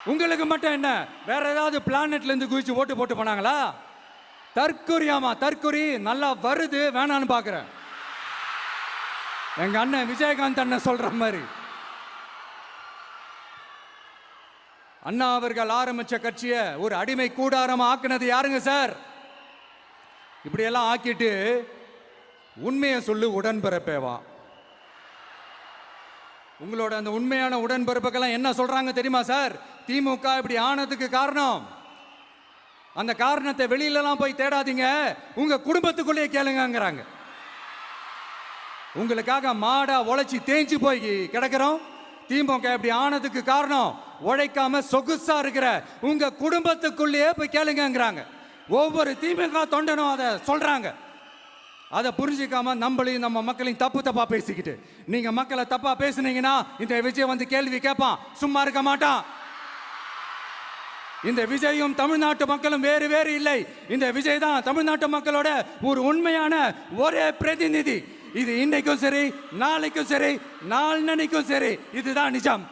உங்களுக்கு மட்டும் என்ன, வேற ஏதாவது பிளானட்ல இருந்து குதிச்சு ஓட்டு போட்டு போனாங்களா? தற்கொரியாமா, தற்கொரி நல்லா வருது, வேணான்னு பாக்குறேன். எங்க அண்ணன் விஜயகாந்த் அண்ணன் சொல்ற மாதிரி. அண்ணா அவர்கள் ஆரம்பிச்ச கட்சியை ஒரு அடிமை கூடாரமா ஆக்குனது யாருங்க சார்? இப்படியெல்லாம் ஆக்கிட்டு உண்மையை சொல்லு உடன்பிறப்பேவா. உங்களோட அந்த உண்மையான உடன்பிறப்புக்கெல்லாம் என்ன சொல்றாங்க தெரியுமா சார்? திமுக இப்படி ஆனதுக்கு காரணம், அந்த காரணத்தை வெளியிலலாம் போய் தேடாதீங்க, உங்க குடும்பத்துக்குள்ளேயே கேளுங்கிறாங்க. உங்களுக்காக மாடா உழைச்சி தேஞ்சு போய் கிடக்கிறோம். திமுக இப்படி ஆனதுக்கு காரணம் உழைக்காம சொகுசா இருக்கிற உங்க குடும்பத்துக்குள்ளேயே போய் கேளுங்கிறாங்க. ஒவ்வொரு திமுக தொண்டனும் அதை சொல்றாங்க. அதை புரிஞ்சிக்காம நம்மளையும் நம்ம மக்களையும் தப்பா பேசிக்கிட்டு, நீங்க மக்களை தப்பா பேசுனீங்கன்னா இந்த விஜய் வந்து கேள்வி கேட்பான், சும்மா இருக்க மாட்டான். இந்த விஜயும் தமிழ்நாட்டு மக்களும் வேறு வேறு இல்லை. இந்த விஜய் தான் தமிழ்நாட்டு மக்களோட ஒரு உண்மையான ஒரே பிரதிநிதி. இது இன்னைக்கும் சரி, நாளைக்கும் சரி, நாளன்னைக்கும் சரி, இதுதான் நிஜம்.